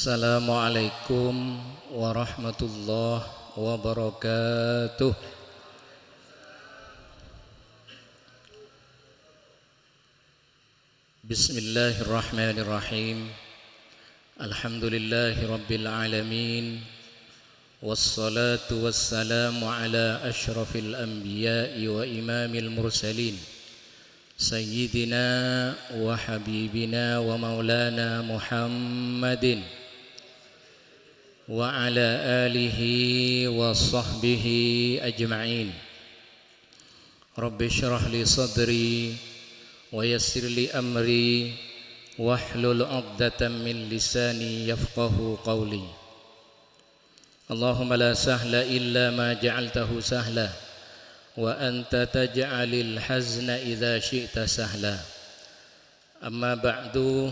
Assalamualaikum warahmatullahi wabarakatuh. Bismillahirrahmanirrahim. Alhamdulillahi rabbil alamin. Wassalatu wassalamu ala ashrafil anbiya'i wa imamil mursalin, Sayyidina wa habibina wa maulana Muhammadin wa ala alihi wa sahbihi ajma'in. Rabbi syrah li sadri wa yassir li amri wahlul 'uqdatam min lisani yafqahu qawli. Allahumma la sahla illa ma ja'altahu sahla wa anta taj'alil hazna idza syi'ta sahla. Amma ba'du.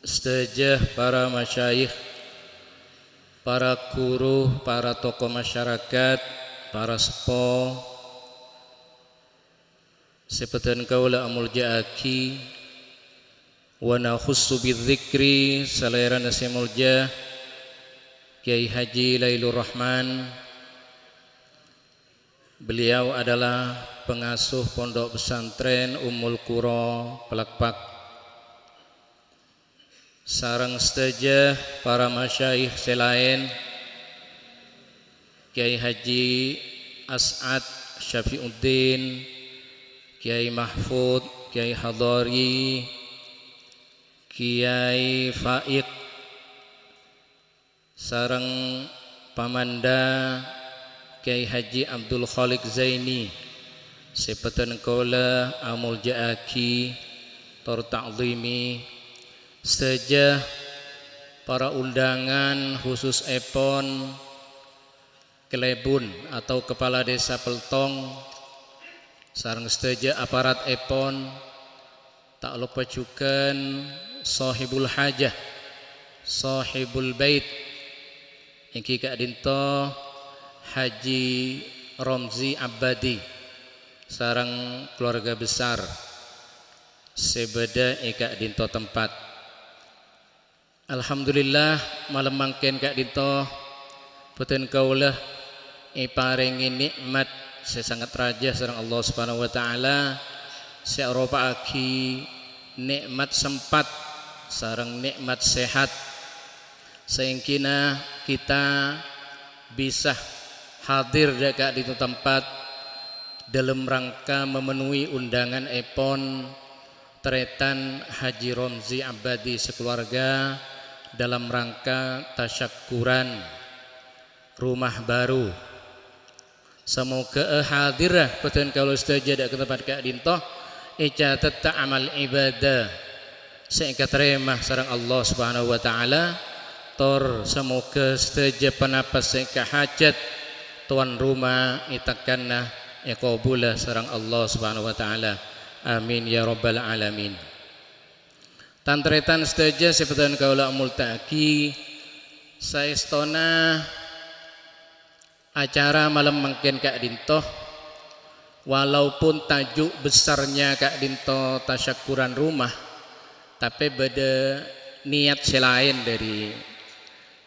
Stajah para masyayikh, para guru, para tokoh masyarakat, para sepo, sepedan kaula amul ja'aki wa nakhussu bidzikri salera nasimulja Kiai Haji Lailur Rahman. Beliau adalah pengasuh pondok pesantren Ummul Qura Pelakpak. Sareng sedaya para masyayikh selain Kiai Haji As'ad Syafiuddin, Kiai Mahfud, Kiai Hadari, Kiai Faik, sareng pamanda Kiai Haji Abdul Khaliq Zaini, sepetan kaula amul ja'aki tor ta'zimi, saja para undangan khusus Epon Kelebun atau Kepala Desa Peltong, sareng saja aparat Epon, tak lupa juga sahibul hajah, sahibul bait, iki Kak Dinto Haji Romzi Abadi, sarang keluarga besar sebeda Kak Dinto tempat. Alhamdulillah malam mangken Kak Dinto puten kaulah paringi nikmat sesangat raja sareng Allah Subhanahu wa taala, searopa aki nikmat sempat sareng nikmat sehat sehingga kita bisa hadir dekat di tempat dalam rangka memenuhi undangan Epon Tretan Haji Romzi Abadi sekeluarga dalam rangka tasyakuran rumah baru. Semoga hadirah peten kalau setuju ke tempat Kak Dinto icatat amal ibadah sehingga terima sareng Allah Subhanahu wa taala. Tor semoga setuju penapas sehingga hajat tuan rumah itakanna iqabula sareng Allah Subhanahu wa taala. Amin ya rabbal alamin. Tantretan setuju sepetan kaula multaqi saestona acara malam mangken Kak Dinto, walaupun tajuk besarnya Kak Dinto tasyakuran rumah, tapi beda niat selain dari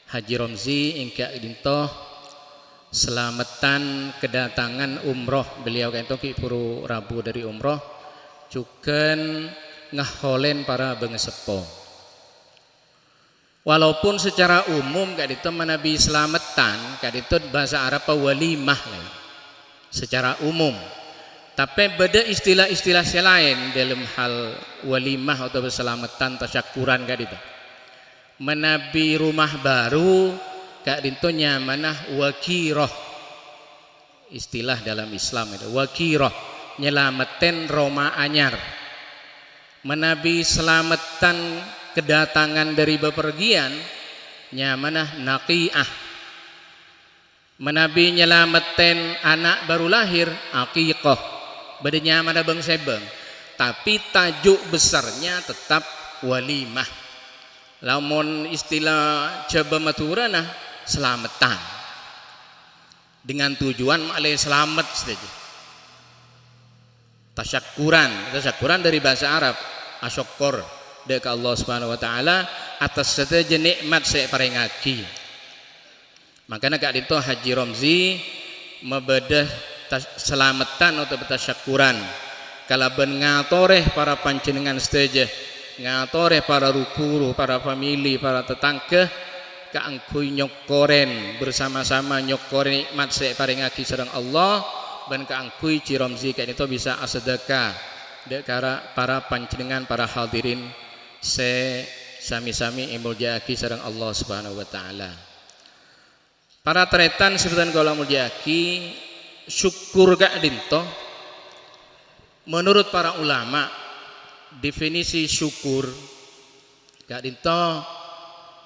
Haji Romzi Kak Dinto selamatan kedatangan umroh beliau Kak Dinto ki puru Rabu dari umroh juga ngaholen para bengesepo. Walaupun secara umum Kak Dinto manabi selamatan Kak Dinto bahasa Arab walimah secara umum, tapi beda istilah-istilah selain dalam hal walimah atau selamatan tasyakuran Kak Dinto. Menabi rumah baru Kak Dinto nyamanah wakiroh, istilah dalam Islam itu wakiroh, nyelamaten Roma anyar. Menabi selamatan kedatangan dari bepergian nyamanah naqiah. Menabi nyelamaten anak baru lahir aqiqah, beda nyamanah bang sebeng, tapi tajuk besarnya tetap walimah. Lamun istilah coba maturana selamatan dengan tujuan malih selamat saja. Tasyakuran dari bahasa Arab asyokor, dek Allah Subhanahu wa taala atas sedaya nikmat saya paringaki. Makanya kak dito Haji Romzi mebedah selamatan atau betasyakuran kalaban ngatoreh para panjenengan sedaya, ngatoreh para rukuru, para famili, para tetangga kaangkui nyokoren bersama-sama nyokoren nikmat saya paringaki sareng Allah dan kaangkui Ci Romzi kak dito bisa asedekah dek para panjenengan para hadirin se sami-sami mulyaki sareng Allah Subhanahu wa taala. Para tretan sebutan kula mulyaki syukur gak dinto menurut para ulama definisi syukur gak dinto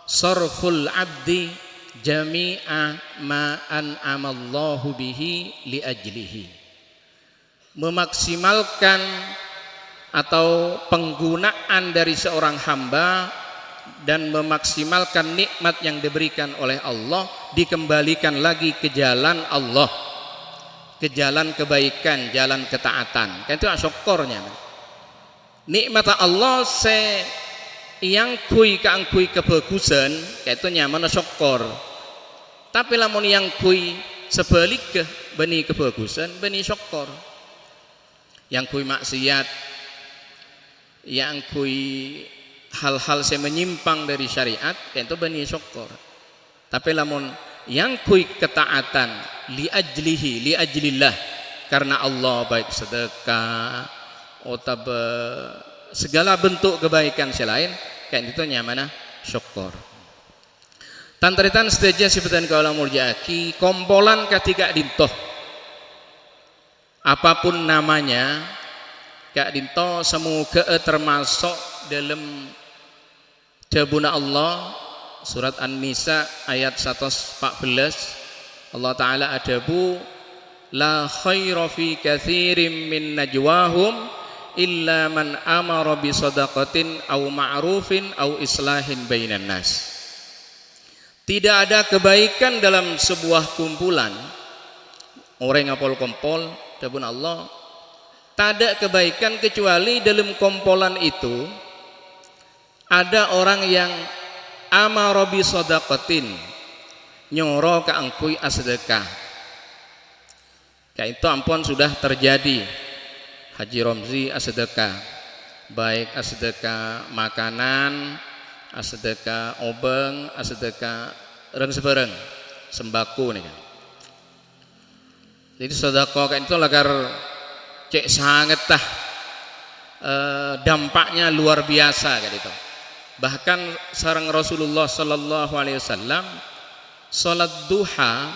sarful abdi jami'a ma an'amallahu bihi li ajlihi, memaksimalkan atau penggunaan dari seorang hamba dan memaksimalkan nikmat yang diberikan oleh Allah dikembalikan lagi ke jalan Allah, ke jalan kebaikan, jalan ketaatan. Kan itu syukurnya. Nikmat Allah se yang kui kaangkui kebagusan, itu nyaman syukur. Tapi lamun yang kui sebalik ke beni kebagusan, beni syukur. Yang kui maksiat, yang kui hal-hal yang menyimpang dari syariat itu bani syukur. Tapi lamun yang kui ketaatan li ajlihi li ajlillah karena Allah, baik sedekah atau segala bentuk kebaikan selain kayak itu nyamana syukur. Tantaritan sedaja sebutan kaula mulyaki kompolan ketiga dintoh apapun namanya Kak dinto semoga termasuk dalam jabuna Allah surat An-Nisa ayat 114 Allah Ta'ala adabu la khaira fi katsirin min najwahum illa man amara bi sadaqatin aw ma'rufin aw islahin bainan nas. Tidak ada kebaikan dalam sebuah kumpulan orang ngapol kompol jabuna Allah. Tak ada kebaikan kecuali dalam kompolan itu ada orang yang amara bi shadaqatin nyoro kaangkui asedekah. Kayak itu ampun sudah terjadi Haji Romzi asedekah, baik asedekah makanan, asedekah obeng, asedekah reng sebereng sembako nih kan. Jadi sedekah kayak itu lagar cek sangat dampaknya luar biasa kan itu. Bahkan sareng Rasulullah sallallahu alaihi wasallam salat duha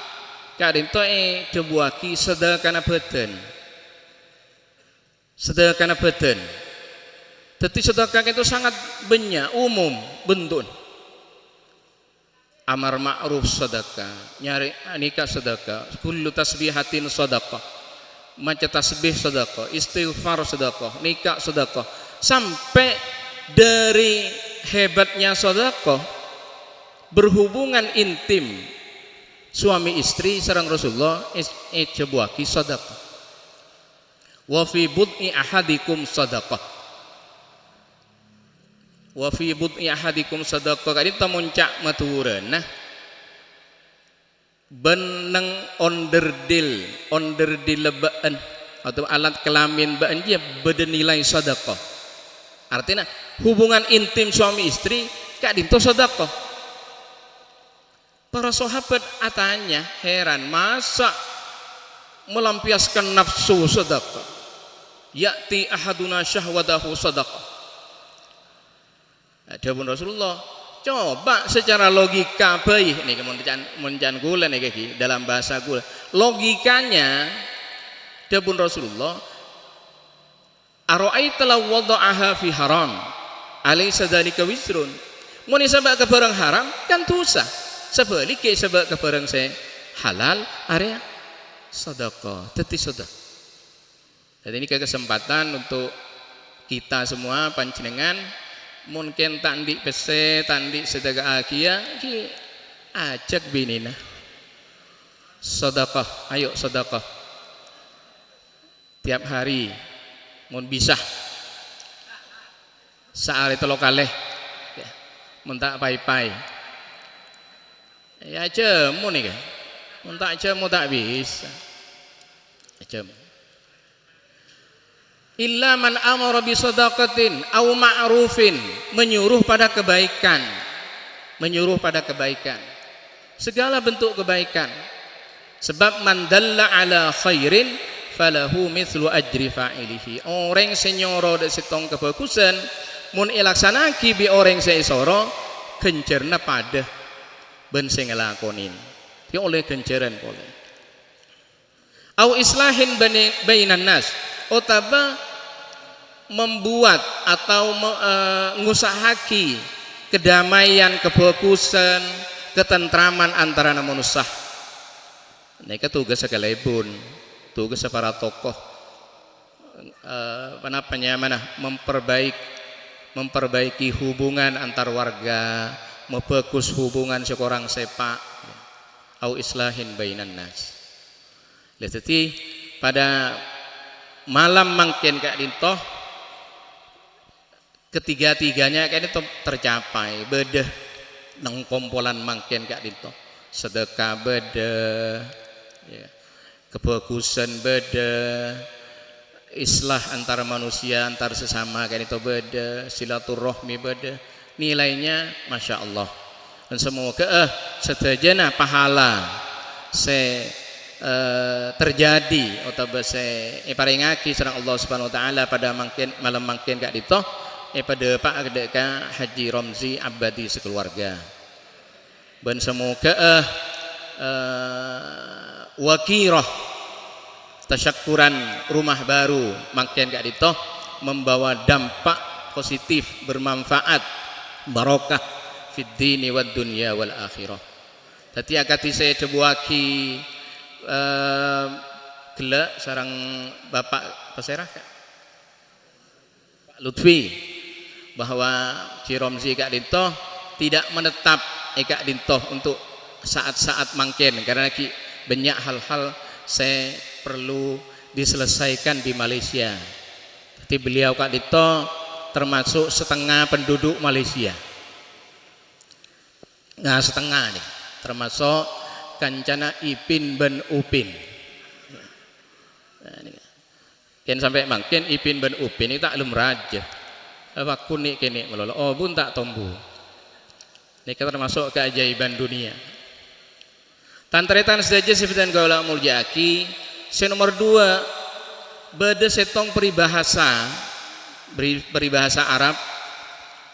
kadin to debuaki sedekana badan. Sedekana badan. Dadi sedekah itu sangat banyak umum bentuk. Amar ma'ruf sedekah, nyari nikah sedekah, kullu tasbihatin sedekah. Maca tasbih sedekah, istighfar sedekah, nikah sedekah. Sampai dari hebatnya sedekah berhubungan intim suami istri sareng Rasulullah sebuaki sedekah. Wa fi bud'i ahadikum sedekah. Wa fi bud'i ahadikum sedekah kadi tamuncak matureun nah. Beneng onderdil lebaan atau alat kelamin baan dia bernilai sedekah. Artinya hubungan intim suami istri kak dinto sedekah. Para sahabat atanya heran masa melampiaskan nafsu sedekah. Ya'ti ahaduna syahwatahu sedekah. Ada pun Rasulullah coba secara logika baik nih menjan gula nih kaki dalam bahasa gula logikanya dabun Rasulullah ara'aita law wada'aha fi haram alaysa dzalika wisrun mun sabab ke barang haram kan dosa sebaliknya sabab ke barang saya halal area sedekah teti sedekah. Jadi ini kesempatan untuk kita semua panjenengan mungkin tandi pese tandi sedekah akia ki ajak binina sedekah, ayo sedekah tiap hari mun bisa Saari telo kalih ya, mentak pai-pai ya cemu nih kan mentak cemu tak bisa cemu illa man amara bi shadaqatin au ma'rufin, menyuruh pada kebaikan, menyuruh pada kebaikan, segala bentuk kebaikan. Sebab man dalla ala khairin falahu mithlu ajri fa'ilihi. Orang senyoro dek setong kebagusan mun ilaksanaki bi orang seisoro kencerna pada ben sing ngelakonin. Dia oleh kenceran boleh. Au islahin bainan nas, otaba membuat atau ngusahaki kedamaian, kebagusan, ketentraman antara manusia. Mereka tugas sekalipun, tugas para tokoh memperbaiki hubungan antar warga, membagus hubungan seorang sepak, au islahin bainan nas. Jadi pada malam mangkin kak dintoh ketiga-tiganya kayaknya tercapai bedah nang kompolan mangkin kak dintoh sedekah bedah ya, kebagusan bedah, islah antara manusia antar sesama kayak itu bedah, silaturahmi bedah, nilainya masya Allah. Dan semoga setajana pahala terjadi atau paringaki sareng Allah Subhanahu wa taala pada malam mangkin kak dito pada Pak Agdeka Haji Romzi Abadi sekeluarga. Dan semoga wakirah tasyakuran rumah baru mangkin kak dito membawa dampak positif, bermanfaat, barokah fid dini wad dunya wal akhirah. Tadi akati saya cebuaki gelak sarang Bapak Peserah Pak Lutfi bahwa Ciromzi Kak Dintoh tidak menetap Kak Dintoh untuk saat-saat mangkin karena banyak hal-hal saya perlu diselesaikan di Malaysia. Jadi beliau Kak Dintoh termasuk setengah penduduk Malaysia. Nah setengah nih termasuk kancana Ipin ben Upin. Ken sampai mangkin Ipin ben Upin itu taklum raja. Apa kunik kene melolo. Oh bun tak tombu. Ini termasuk keajaiban dunia. Tantretan saja sebutan gaula muljaki. Nomor 2 beda setong peribahasa Arab,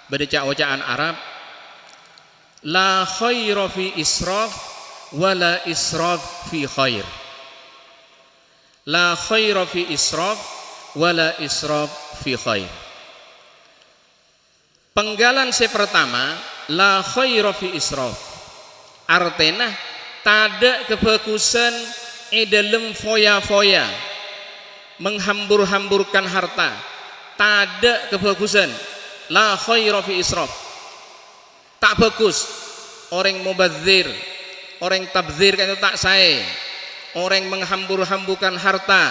beda cak-caan Arab. La khaira fi israf wala israf fi khair. La khaira fi israf wala israf fi khair. Penggalan pertama la khaira fi israf. Artinya tada kebagusan dalam foya-foya menghambur-hamburkan harta. Tada kebagusan la khaira fi israf. Tak bagus orang mubadzir, orang tabzir kan tak saya, orang menghambur-hamburkan harta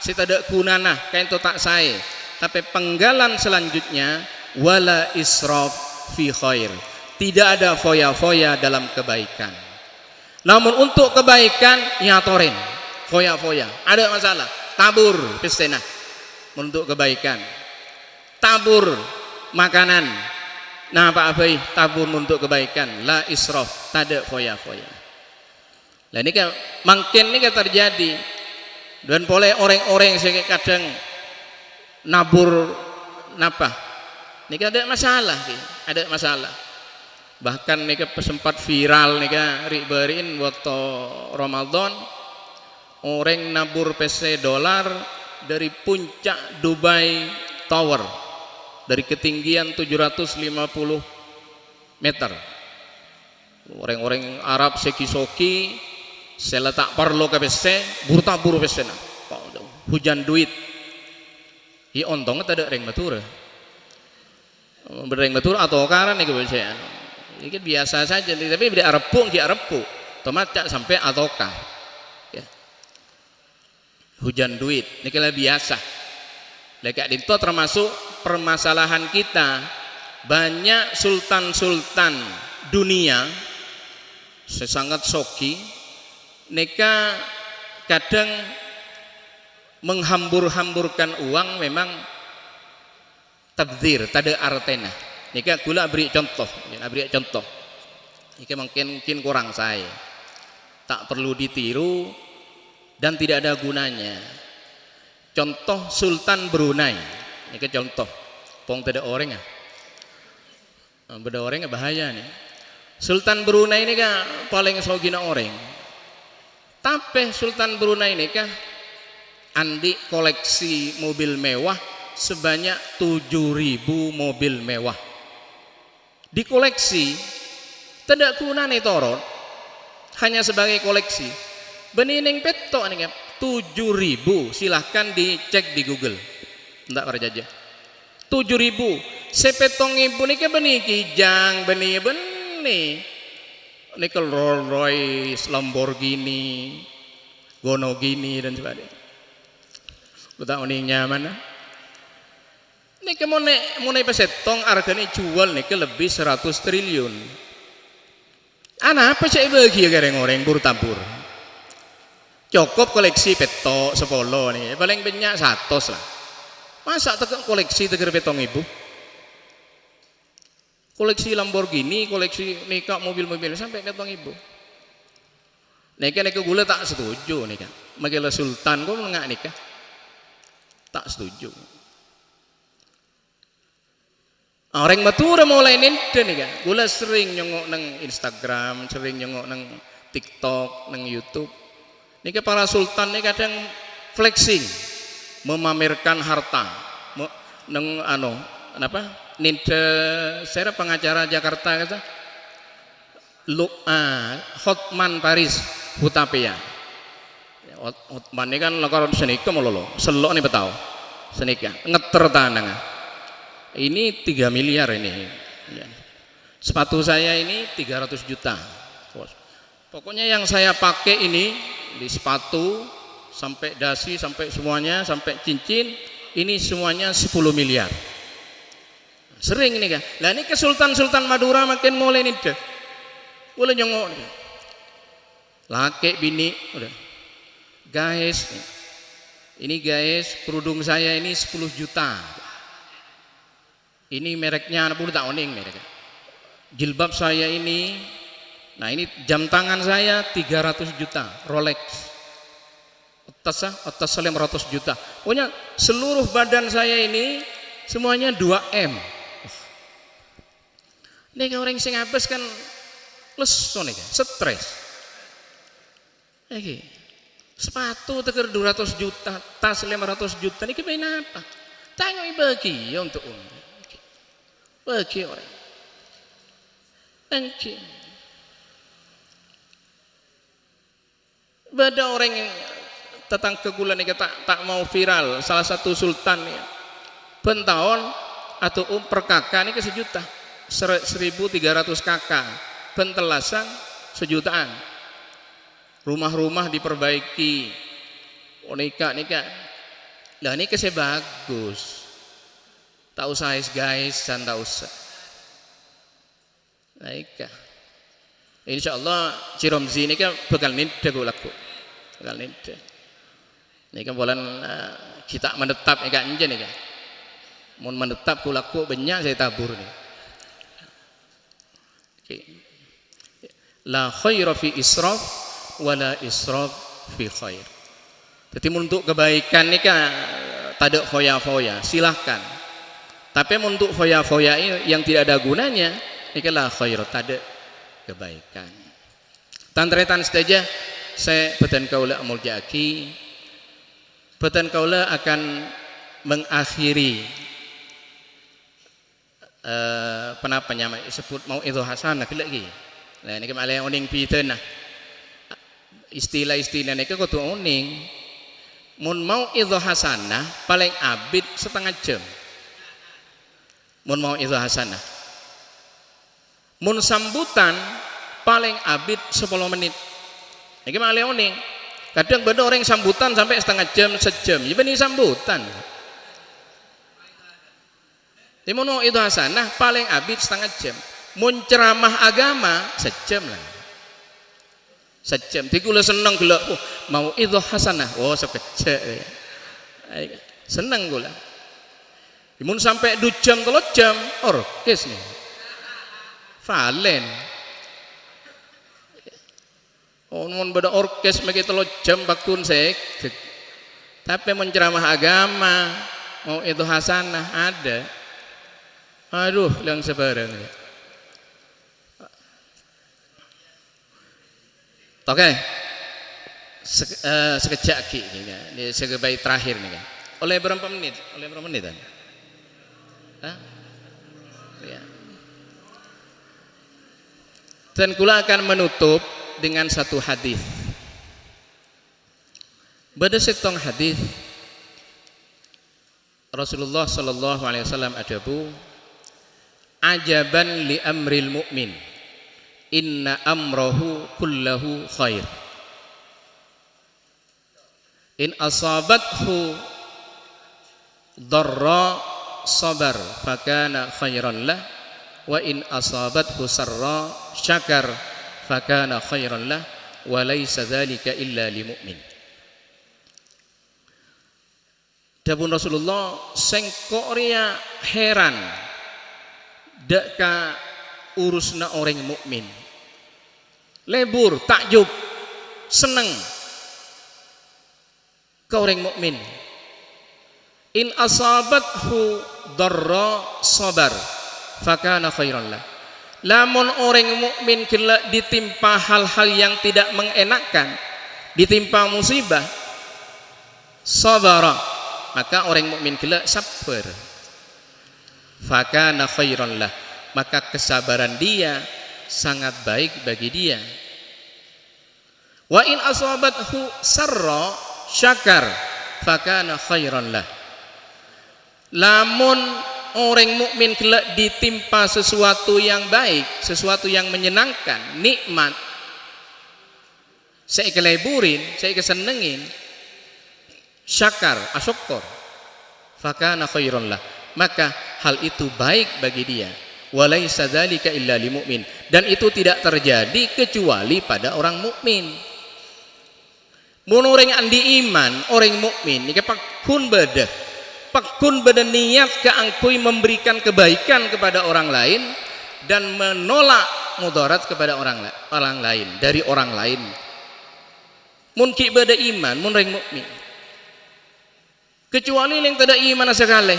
si tidak gunana kan itu tak saya. Tapi penggalan selanjutnya wala israf fi khair, tidak ada foya-foya dalam kebaikan. Namun untuk kebaikan nyatorin foya-foya ada masalah tabur pestena untuk kebaikan, tabur makanan. Nah Pak Abai tabur untuk kebaikan la israf, tak ada foya-foya. Nah ini kan mungkin ini kan terjadi dan boleh orang-orang yang kadang nabur napa ini kan ada masalah, ada masalah. Bahkan ini kan sempat viral nih kan riberin waktu Ramadan orang nabur PC dolar dari puncak Dubai Tower dari ketinggian 750 meter. Orang-orang Arab seki-soki saya letak parlo ke PC buru-taburu PC na hujan duit i ontong tak ada reng matur bereng matur atau karan nih kebiasaan ini biasa saja tapi di Arabpung tomat cak sampai ataukah ya. Hujan duit ini kira biasa lekak dinto termasuk permasalahan kita, banyak sultan-sultan dunia sangat soki neka kadang menghambur-hamburkan uang memang tabdzir tada artena. Neka gula beri contoh, neka mungkin kurang saya, tak perlu ditiru dan tidak ada gunanya. Contoh Sultan Brunei, neka contoh, pong tada orang beda orang bahaya nih. Sultan Brunei ini kan paling sogina orang. Tapi Sultan Brunei ini kan andi koleksi mobil mewah sebanyak 7.000 mobil mewah. Di koleksi tidak gunane torot, hanya sebagai koleksi. Benining petok nih kan 7.000, silahkan dicek di Google. Enggak perjajah. 7.000. Sepetong ibu nih kan benih kijang, benih nikel Rolls Royce, Lamborghini, Gonogini dan sebagainya. Udah uningnya mana? Ini kemonai pesetong harganya jual nih ke lebih 100 triliun. Anak apa sih bagi orang buru-tabur? Cukup koleksi petok sepolo nih, paling banyak 100 lah. Masa tekan koleksi teger petong ibu? Koleksi Lamborghini, koleksi nikah mobil-mobil sampai petong ibu. Nikah gula tak setuju nikah. Magala sultan kok nggak nikah? Tak setuju. Orang matura mulai nente nih kan, gula sering nyongok nang Instagram, sering nyongok nang TikTok, nang YouTube. Nih para sultan nih kadang flexing, memamerkan harta, nang apa? Ninte saya pengacara Jakarta kata, Hotman Paris Hutapea. Hotman ini kan lakar senika mololo, selok nih betau, senika ngeter tanang. Ini 3 miliar ini. Sepatu saya ini 300 juta. Pokoknya yang saya pakai ini di sepatu sampai dasi sampai semuanya sampai cincin ini semuanya 10 miliar. Sering ini kan. Lah ini ke Sultan Madura makin mulai nih deh. Boleh nyongok nih. Laki bini udah. Guys, ini guys kerudung saya ini 10 juta. Ini mereknya anak pun tak oning mereknya. Jilbab saya ini, nah ini jam tangan saya 300 juta Rolex. Atas 500 juta. Pokoknya seluruh badan saya ini semuanya 2M. Ini orang sing habis kan lesu nih kan, stres. Sepatu teker 200 juta, tas 500 juta, ini kemain apa? Tanya bagi ya untuk bagi orang. Bagi. Beda orang yang tentang kegulan ini tak mau viral. Salah satu sultan ya, pentahun atau per kakak ini ke sejuta. 1.300 kakak pentelasan sejutaan, rumah-rumah diperbaiki, nikah lah ini kesnya bagus, tak usah guys dan tak usah nikah. Insyaallah Ciromzi ini kan bakal nida gue laku, bakal nida ini kan bulan kita menetap ikan aja nih kan, mau menetap gue laku banyak saya tabur nih. La khaira fi israf wala israf fi khair. Jadi untuk kebaikan ini kan tak ada foya-foya, silahkan. Tapi untuk foya-foya yang tidak ada gunanya, ini kan la khair, tak ada kebaikan. Tantretan saja saya Batan Kaula Muljaki. Batan Kaula akan mengakhiri penapanya sebut mau itu hasanah lagi. Nah ini kemarin yang oning piten nah istilah-istilah ini kau tuh oning mun mau itu hasanah paling abid setengah jam. Mun mau itu hasanah mun sambutan paling abid 10 menit. Ini kemarin oning kadang beda orang sambutan sampai setengah jam sejam ya benih sambutan. Timono itu hasanah paling abid setengah jam. Mun ceramah agama sejam lah. Sejam. Ti kula seneng gelek mau itu hasanah. Oh sekejap. Seneng kula. Mun sampai 2 jam 3 jam orkes nih. Valen. Oh mun beda orkes magi 3 jam bakun seket. Tapi menceramah agama mau itu hasanah ada. Aduh, yang sebarang. Oke. Sekejap lagi ini sebagai terakhir nih kan. Oleh berapa menit? Oleh berapa menit kan? Hah? Ya. Dan kula akan menutup dengan satu hadis. Pada setong hadis Rasulullah sallallahu alaihi wasallam adabu ajaban li amril mu'min inna amrahu kullahu khair in asabathu darra sabar fakana khairan lah wa in asabathu sarra syakar fakana khairan lah wa laysa dzalika illa li mu'min. Dapun Rasulullah sengkok ria heran dak ka urusna orang mukmin. Lebur, takjub, seneng ke orang mukmin. In asabathu darra sabar fakana khairan lah. Lamun orang mukmin kala ditimpa hal-hal yang tidak mengenakkan, ditimpa musibah, sabara, maka orang mukmin kala sabar. Fakana khairan lah, maka kesabaran dia sangat baik bagi dia. Wa in asabathu sarra syakar fakana khairan lah. Lamun orang mukmin kelak ditimpa sesuatu yang baik, sesuatu yang menyenangkan, nikmat, saya keleburin, saya kesenengin, syakar, asyukur, fakana khairan lah, maka hal itu baik bagi dia. Walaisa dzalika illa lil mu'min, dan itu tidak terjadi kecuali pada orang mukmin. Mun orang andi iman, orang mukmin iki pakun beda niat keangkui memberikan kebaikan kepada orang lain dan menolak mudarat kepada orang lain dari orang lain. Mun ki beda iman, mun orang mukmin. Kecuali yang tidak iman sekali.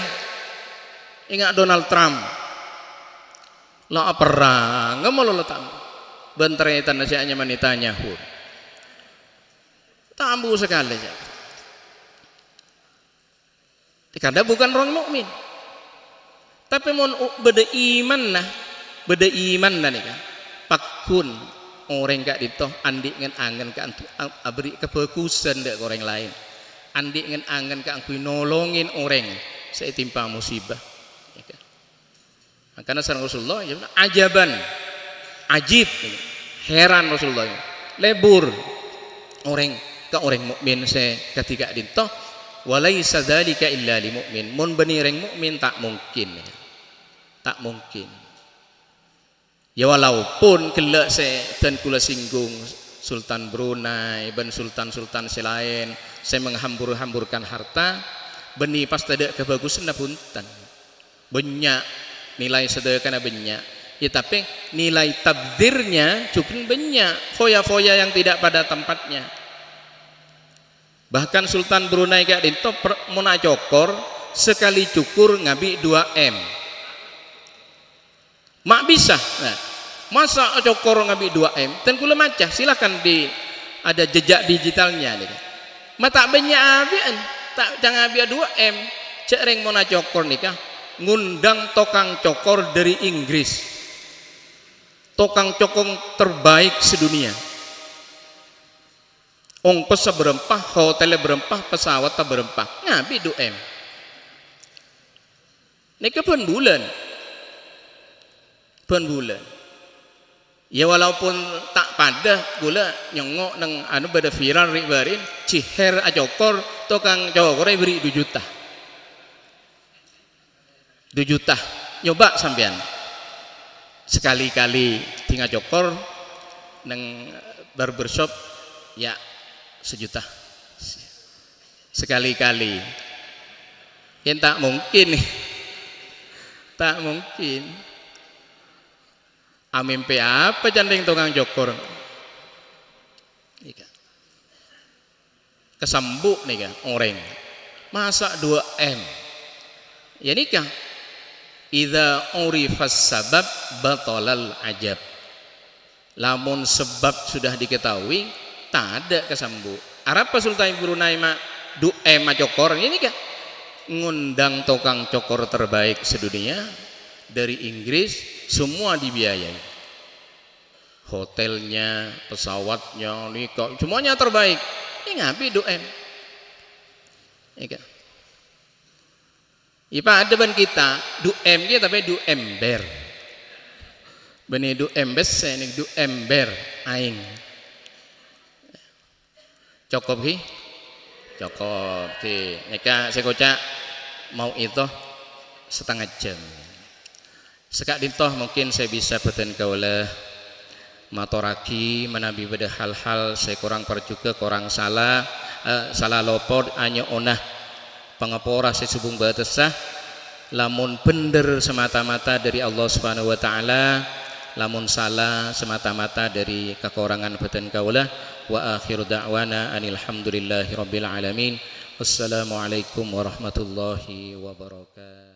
Ingat Donald Trump. La perang, ngamalo la tam. Benteretan nasihatnya manitanya hur. Tambu sekali saja. Karena bukan orang mukmin. Tapi mun beda iman nah nih kan. Pakun orang gak ditoh andi ngen angen ka abri kebagusan dek orang lain. Andi ngen angen ka angkui nolongin orang saya timpa musibah. Ya kan? Makanya sareng Rasulullah ya ajaban, ajib, heran Rasulullah. Lebur orang ke orang mukmin saya ketika ditoh. Walaisa dzalika illa lil mu'min. Mun benireng mukmin tak mungkin. Tak mungkin. Ya walaupun kelak saya dan kula singgung Sultan Brunei ben sultan-sultan selain saya menghambur-hamburkan harta beni pas tidak kebagusan punten. Banyak nilai sedekahnya banyak. Ya tapi nilai tabdirnya cukup banyak. Foya-foya yang tidak pada tempatnya. Bahkan Sultan Brunei gak dinto muna cokor sekali cukur ngabi 2 M. Mak bisa. Nah, masa cokor ngabi 2 M? Dan kula macah silakan di ada jejak digitalnya nih. Mata banyak abian, tak jangan abi 2 M. Cek reng muna cokor nikah ngundang tokang cokor dari Inggris. Tokang cokor terbaik sedunia. Ongkos berempah, hotelnya berempah, pesawat berempah. Ngabi 2 M. Nika pun bulan. Ya walaupun tak pada gula nyongok nang anu beda viral ribarin ciher ajokor tokang cokor beri 2 juta. 2 juta nyoba sampean sekali-kali tinggal cokor neng barbershop ya 1 juta sekali-kali yang tak mungkin tak mungkin amimpe apa jandeng tukang cokor kesambuk nih kan orang masa 2M ya nikah idza urifas sabab batalal ajab lamun sebab sudah diketahui tak ada kesambuk Arab Sultan Brunei mak 2M cokor ini kan ngundang tukang cokor terbaik sedunia dari Inggris semua dibiayai hotelnya pesawatnya nikah semuanya terbaik ini ngapi 2M iya Ipa ada ban kita 2M kita tapi 2 ember benih 2M besar nih 2 ember aing cukup hi cukup ti neka saya kocak mau itu setengah jam sekak dintoh mungkin saya bisa beten kaulah matoraki menabi pada hal-hal saya kurang perjuga kurang salah salah lopot hanya onah pengapora saya subung batasah lamun bener semata-mata dari Allah Subhanahu wa taala lamun salah semata-mata dari kekurangan beten kaulah wa akhiru da'wana anil hamdulillahi rabbil alamin wassalamualaikum warahmatullahi wabarakatuh